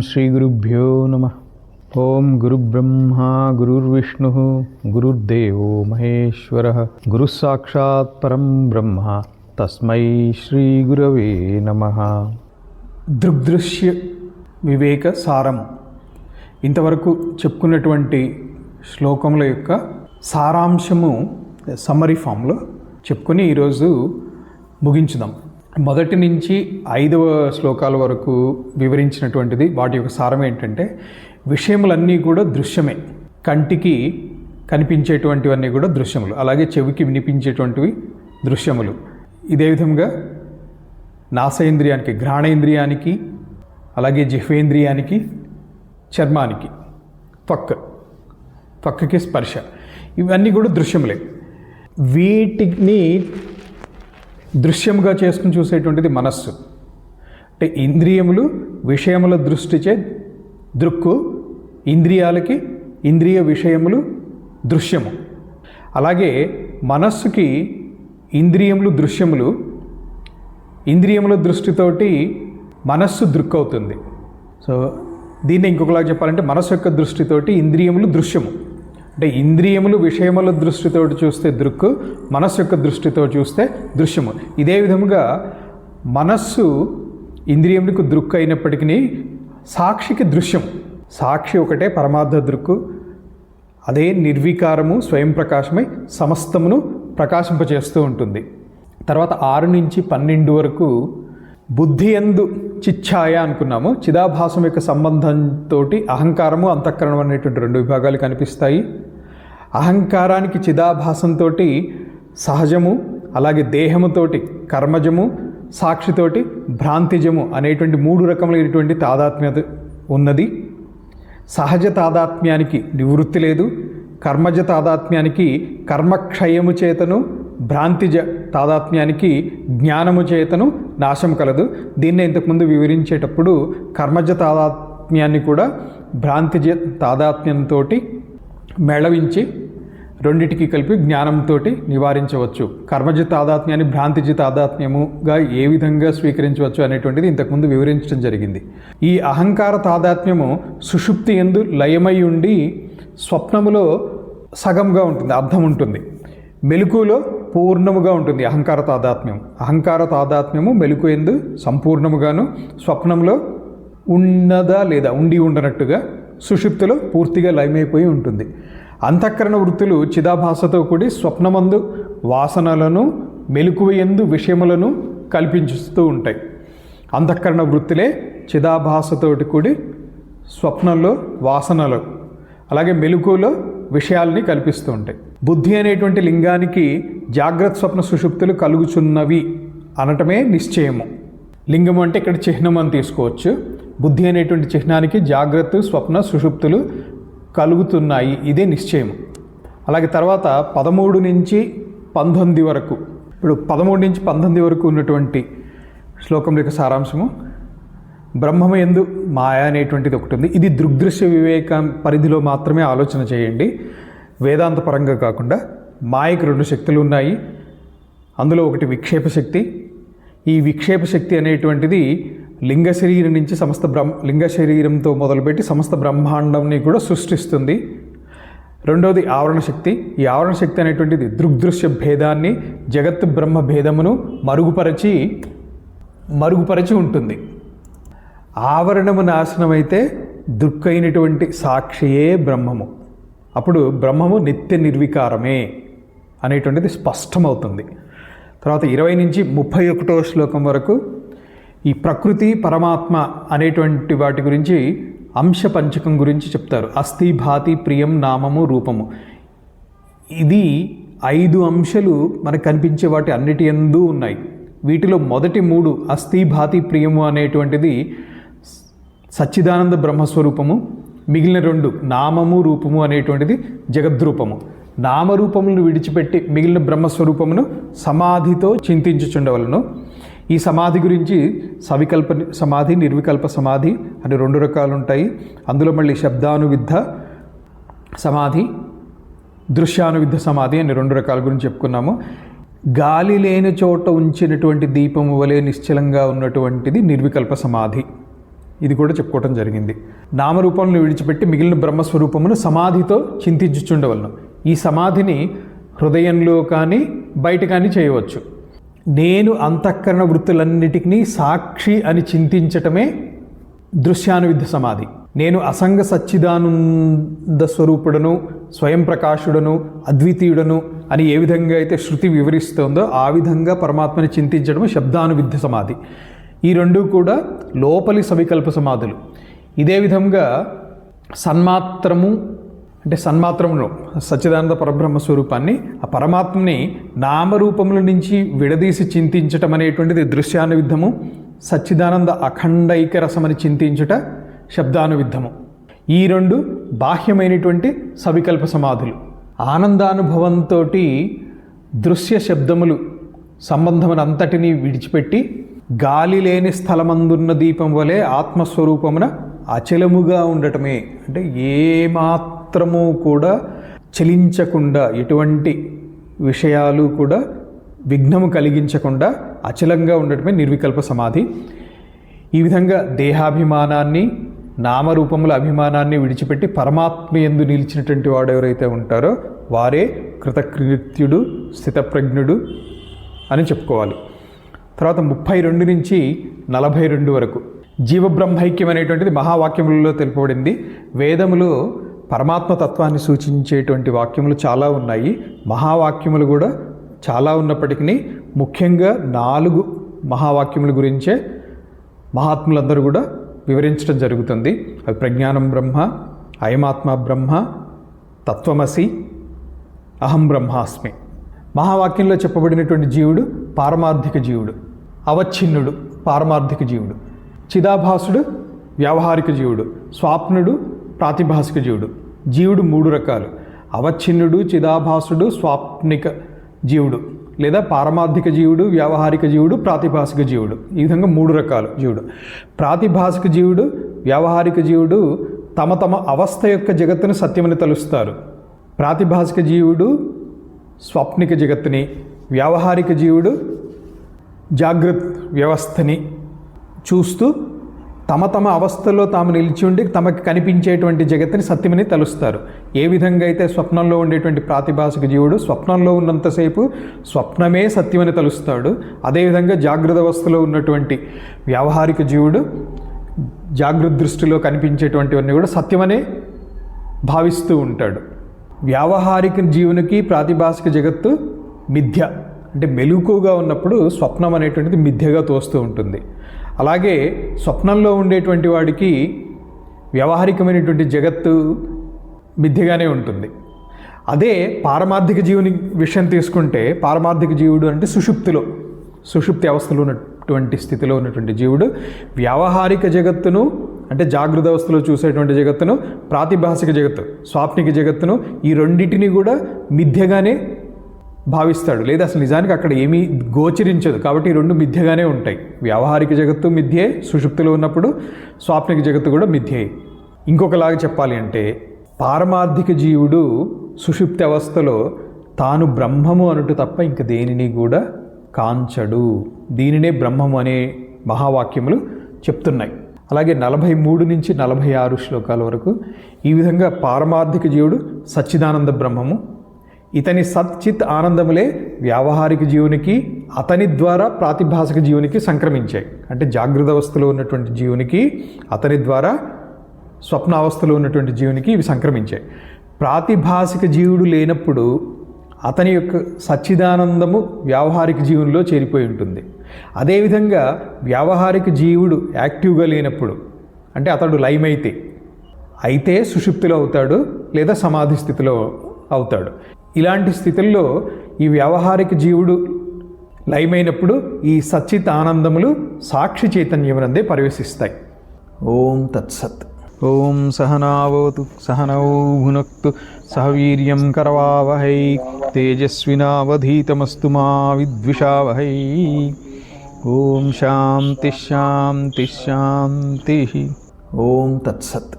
శ్రీగురుభ్యో నమః. ఓం గురుబ్రహ్మా గురుర్విష్ణుః గురుర్దేవో మహేశ్వరః గురుః సాక్షాత్ పరం బ్రహ్మ తస్మై శ్రీ గురవే నమః. దృగ్దృశ్య వివేక సారం. ఇంతవరకు చెప్పుకున్నటువంటి శ్లోకముల యొక్క సారాంశము సమ్మరీ ఫామ్లో చెప్పుకొని ఈరోజు ముగించుదాం. మొదటి నుంచి 5వ శ్లోకాల వరకు వివరించినటువంటిది వాటి యొక్క సారం ఏంటంటే, విషయములన్నీ కూడా దృశ్యమే. కంటికి కనిపించేటువంటివన్నీ కూడా దృశ్యములు, అలాగే చెవికి వినిపించేటువంటివి దృశ్యములు. ఇదే విధంగా నాసేంద్రియానికి, ఘ్రాణేంద్రియానికి, అలాగే జిహ్వేంద్రియానికి, చర్మానికి, త్వక్కి స్పర్శ, ఇవన్నీ కూడా దృశ్యములే. వీటిని దృశ్యముగా చేసుకుని చూసేటువంటిది మనస్సు. అంటే ఇంద్రియములు విషయముల దృష్టిచే దృక్కు, ఇంద్రియాలకి ఇంద్రియ విషయములు దృశ్యము. అలాగే మనస్సుకి ఇంద్రియములు దృశ్యములు, ఇంద్రియముల దృష్టితోటి మనస్సు దృక్కు అవుతుంది. సో దీన్ని ఇంకొకలా చెప్పాలంటే, మనస్సు యొక్క దృష్టితోటి ఇంద్రియములు దృశ్యము. అంటే ఇంద్రియములు విషయముల దృష్టితో చూస్తే దృక్కు, మనస్సు యొక్క దృష్టితో చూస్తే దృశ్యము. ఇదే విధముగా మనస్సు ఇంద్రియములకు దృక్కు అయినప్పటికీ సాక్షికి దృశ్యం. సాక్షి ఒకటే పరమార్థ దృక్కు, అదే నిర్వికారము, స్వయం ప్రకాశమై సమస్తమును ప్రకాశింపచేస్తూ ఉంటుంది. తర్వాత 6 నుంచి 12 వరకు బుద్ధి యందు చిచ్ఛాయ అనుకున్నాము. చిదాభాసం యొక్క సంబంధంతో అహంకారము, అంతఃకరణం అనేటువంటి 2 విభాగాలు కనిపిస్తాయి. అహంకారానికి చిదాభాసంతో సహజము, అలాగే దేహముతోటి కర్మజము, సాక్షితోటి భ్రాంతిజము అనేటువంటి 3 రకములైనటువంటి తాదాత్మ్యత ఉన్నది. సహజ తాదాత్మ్యానికి నివృత్తి లేదు, కర్మజ తాదాత్మ్యానికి కర్మక్షయము చేతను, భ్రాంతిజ తాదాత్మ్యానికి జ్ఞానము చేతను నాశం కలదు. దీన్నే ఇంతకుముందు వివరించేటప్పుడు కర్మజ తాదాత్మ్యాన్ని కూడా భ్రాంతిజ తాదాత్మ్యంతో మెళవించి రెండిటికి కలిపి జ్ఞానంతో నివారించవచ్చు. కర్మజ తాదాత్మ్యాన్ని భ్రాంతిజ తాదాత్మ్యముగా ఏ విధంగా స్వీకరించవచ్చు అనేటువంటిది ఇంతకుముందు వివరించడం జరిగింది. ఈ అహంకార తాదాత్మ్యము సుషుప్తి యందు లయమై ఉండి స్వప్నములో సగంగా ఉంటుంది, అర్థం ఉంటుంది. మెలకువలో పూర్ణముగా ఉంటుంది అహంకార తాదాత్మ్యం. అహంకార తాదాత్మ్యము మెలకువ యందు సంపూర్ణముగాను, స్వప్నంలో ఉన్నదా లేదా ఉండి ఉండనట్టుగా, సుషుప్తిలో పూర్తిగా లయమైపోయి ఉంటుంది. అంతఃకరణ వృత్తులు చిదాభాసతో కూడి స్వప్నమందు వాసనలను, మెలకువ యందు విషయములను కల్పించుతూ ఉంటాయి. అంతఃకరణ వృత్తులే చిదాభాసతోటి కూడి స్వప్నంలో వాసనలు, అలాగే మెలకువలో విషయాల్ని కల్పిస్తూ ఉంటాయి. బుద్ధి అనేటువంటి లింగానికి జాగ్రత్త స్వప్న సుషుప్తులు కలుగుచున్నవి అనటమే నిశ్చయము. లింగము అంటే ఇక్కడ చిహ్నం అని తీసుకోవచ్చు. బుద్ధి అనేటువంటి చిహ్నానికి జాగ్రత్త స్వప్న సుషుప్తులు కలుగుతున్నాయి, ఇదే నిశ్చయము. అలాగే తర్వాత 13 నుంచి 19 వరకు, ఇప్పుడు 13 నుంచి 19 వరకు ఉన్నటువంటి శ్లోకం యొక్క సారాంశము, బ్రహ్మము యందు మాయ అనేటువంటిది ఒకటి ఉంది. ఇది దృగ్దృశ్య వివేకం పరిధిలో మాత్రమే ఆలోచన చేయండి, వేదాంత పరంగా కాకుండా. మాయకు 2 శక్తులు ఉన్నాయి. అందులో ఒకటి విక్షేప శక్తి. ఈ విక్షేప శక్తి అనేటువంటిది లింగ శరీరం నుంచి లింగ శరీరంతో మొదలుపెట్టి సమస్త బ్రహ్మాండంని కూడా సృష్టిస్తుంది. రెండవది ఆవరణ శక్తి. ఈ ఆవరణ శక్తి అనేటువంటిది దృగ్దృశ్య భేదాన్ని, జగత్ బ్రహ్మ భేదమును మరుగుపరచి ఉంటుంది. ఆవరణము నాశనమైతే దృక్కైనటువంటి సాక్షియే బ్రహ్మము. అప్పుడు బ్రహ్మము నిత్య నిర్వికారమే అనేటువంటిది స్పష్టమవుతుంది. తర్వాత 20 నుంచి 31వ శ్లోకం వరకు ఈ ప్రకృతి, పరమాత్మ అనేటువంటి వాటి గురించి, అంశ పంచకం గురించి చెప్తారు. అస్థి, భాతి, ప్రియం, నామము, రూపము. ఇది 5 అంశాలు మనకు కనిపించే వాటి అన్నిటి యందు ఉన్నాయి. వీటిలో మొదటి 3 అస్థి, భాతి, ప్రియము అనేటువంటిది సచ్చిదానంద బ్రహ్మస్వరూపము. మిగిలిన 2 నామము, రూపము అనేటువంటిది జగద్రూపము. నామరూపములను విడిచిపెట్టి మిగిలిన బ్రహ్మస్వరూపమును సమాధితో చింతించుచుండవలను. ఈ సమాధి గురించి సవికల్ప సమాధి, నిర్వికల్ప సమాధి అని 2 రకాలు ఉంటాయి. అందులో మళ్ళీ శబ్దానువిద్ధ సమాధి, దృశ్యానువిద్ధ సమాధి అని 2 రకాల గురించి చెప్పుకున్నాము. గాలి లేని చోట ఉంచినటువంటి దీపము వలె నిశ్చలంగా ఉన్నటువంటిది నిర్వికల్ప సమాధి. ఇది కూడా చెప్పుకోవటం జరిగింది. నామరూపములను విడిచిపెట్టి మిగిలిన బ్రహ్మస్వరూపమును సమాధితో చింతించుచుండవలను. ఈ సమాధిని హృదయంలో కానీ బయట కానీ చేయవచ్చు. నేను అంతఃకరణ వృత్తులన్నిటికీ సాక్షి అని చింతించటమే దృశ్యానువిద్ధ సమాధి. నేను అసంగ సచ్చిదానంద స్వరూపుడను, స్వయం ప్రకాశుడను, అద్వితీయుడను అని ఏ విధంగా అయితే శృతి వివరిస్తోందో ఆ విధంగా పరమాత్మని చింతించడం శబ్దానువిద్ధ సమాధి. ఈ రెండూ కూడా లోపలి సవికల్ప సమాధులు. ఇదే విధంగా సన్మాత్రమును సచ్చిదానంద పరబ్రహ్మ స్వరూపాన్ని, ఆ పరమాత్మని నామరూపముల నుంచి విడదీసి చింతించటం అనేటువంటిది దృశ్యానువిద్ధము. సచ్చిదానంద అఖండైక రసమని చింతించుట శబ్దానువిద్ధము. ఈ రెండు బాహ్యమైనటువంటి సవికల్ప సమాధులు. ఆనందానుభవంతో దృశ్య శబ్దములు సంబంధమునంతటినీ విడిచిపెట్టి గాలి లేని స్థలమందున్న దీపం వలె ఆత్మస్వరూపమున అచలముగా ఉండటమే. అంటే ఏమాత్రము కూడా చలించకుండా, ఎటువంటి విషయాలు కూడా విఘ్నము కలిగించకుండా అచలంగా ఉండటమే నిర్వికల్ప సమాధి. ఈ విధంగా దేహాభిమానాన్ని, నామరూపముల అభిమానాన్ని విడిచిపెట్టి పరమాత్మ యందు నిలిచినటువంటి వాడు ఎవరైతే ఉంటారో వారే కృతకృత్యుడు, స్థితప్రజ్ఞుడు అని చెప్పుకోవాలి. తర్వాత 32 నుంచి 42 వరకు జీవబ్రహ్మైక్యం అనేటువంటిది మహావాక్యములలో తెలుపబడింది. వేదములో పరమాత్మ తత్వాన్ని సూచించేటువంటి వాక్యములు చాలా ఉన్నాయి. మహావాక్యములు కూడా చాలా ఉన్నప్పటికీ ముఖ్యంగా 4 మహావాక్యముల గురించే మహాత్ములందరూ కూడా వివరించడం జరుగుతుంది. అవి ప్రజ్ఞానం బ్రహ్మ, అయమాత్మ బ్రహ్మ, తత్వమసి, అహం బ్రహ్మాస్మి. మహావాక్యంలో చెప్పబడినటువంటి జీవుడు పారమార్థిక జీవుడు, అవచ్ఛిన్నుడు పారమార్థిక జీవుడు, చిదాభాసుడు వ్యావహారిక జీవుడు, స్వాప్నుడు ప్రాతిభాసిక జీవుడు. జీవుడు 3 రకాలు: అవచ్ఛిన్నుడు, చిదాభాసుడు, స్వాప్నిక జీవుడు, లేదా పారమార్థిక జీవుడు, వ్యావహారిక జీవుడు, ప్రాతిభాసిక జీవుడు. ఈ విధంగా 3 రకాలు జీవుడు. ప్రాతిభాసిక జీవుడు, వ్యావహారిక జీవుడు తమ తమ అవస్థ యొక్క జగత్తును సత్యమని తలుస్తారు. ప్రాతిభాసిక జీవుడు స్వప్నిక జగత్తుని, వ్యావహారిక జీవుడు జాగ్రత్త వ్యవస్థని చూస్తూ తమ తమ అవస్థలో తాము నిలిచి ఉండి తమకు కనిపించేటువంటి జగత్తుని సత్యమని తలుస్తారు. ఏ విధంగా అయితే స్వప్నంలో ఉండేటువంటి ప్రాతిభాసిక జీవుడు స్వప్నంలో ఉన్నంతసేపు స్వప్నమే సత్యమని తలుస్తాడు, అదేవిధంగా జాగ్రత్త అవస్థలో ఉన్నటువంటి వ్యావహారిక జీవుడు జాగ్రత్త దృష్టిలో కనిపించేటువంటివన్నీ కూడా సత్యమనే భావిస్తూ ఉంటాడు. వ్యావహారిక జీవునికి ప్రాతిభాసిక జగత్తు మిథ్య, అంటే మెలకువగా ఉన్నప్పుడు స్వప్నం అనేటువంటిది మిథ్యగా తోస్తూ ఉంటుంది. అలాగే స్వప్నంలో ఉండేటువంటి వాడికి వ్యావహారికమైనటువంటి జగత్తు మిథ్యగానే ఉంటుంది. అదే పారమార్థిక జీవుని విషయం తీసుకుంటే, పారమార్థిక జీవుడు అంటే సుషుప్తి అవస్థలో ఉన్నటువంటి స్థితిలో ఉన్నటువంటి జీవుడు వ్యావహారిక జగత్తును, అంటే జాగృత అవస్థలో చూసేటువంటి జగత్తును, ప్రాతిభాసిక జగత్తు స్వాప్నిక జగత్తును, ఈ రెండింటిని కూడా మిథ్యగానే భావిస్తాడు. లేదా అసలు నిజానికి అక్కడ ఏమీ గోచరించదు. కాబట్టి ఈ రెండు మిథ్యగానే ఉంటాయి. వ్యావహారిక జగత్తు మిథ్యే సుషుప్తిలో ఉన్నప్పుడు, స్వాప్నిక జగత్తు కూడా మిథ్యే. ఇంకొకలాగా చెప్పాలి అంటే, పారమార్థిక జీవుడు సుషుప్తి అవస్థలో తాను బ్రహ్మము అనుట తప్ప ఇంక దేనిని కూడా కాంచడు. దీనినే బ్రహ్మము అనే మహావాక్యములు చెప్తున్నాయి. అలాగే 43 నుంచి 46 శ్లోకాల వరకు ఈ విధంగా పారమార్థిక జీవుడు సచ్చిదానంద బ్రహ్మము, ఇతని సచ్చిత్ ఆనందములే వ్యావహారిక జీవునికి అతని ద్వారా ప్రాతిభాసిక జీవునికి సంక్రమించాయి. అంటే జాగృత అవస్థలో ఉన్నటువంటి జీవునికి అతని ద్వారా స్వప్నావస్థలో ఉన్నటువంటి జీవునికి ఇవి సంక్రమించాయి. ప్రాతిభాసిక జీవుడు లేనప్పుడు అతని యొక్క సచ్చిదానందము వ్యావహారిక జీవునిలో చేరిపోయి ఉంటుంది. అదేవిధంగా వ్యావహారిక జీవుడు యాక్టివ్గా లేనప్పుడు, అంటే అతడు అయితే సుషుప్తిలో అవుతాడు, లేదా సమాధి స్థితిలో అవుతాడు. ఇలాంటి స్థితుల్లో ఈ వ్యావహారిక జీవుడు లయమైనప్పుడు ఈ సచ్చిత్ ఆనందములు సాక్షి చైతన్యమునందే ప్రవేశిస్తాయి. ఓం తత్సత్. ఓం సహనావతు సహనౌ భునక్తు సహ వీర్యం కరవావహై తేజస్వినావధీతమస్తు మా విద్విషావహై. ఓం శాంతి శాంతి శాంతి. ఓం తత్సత్.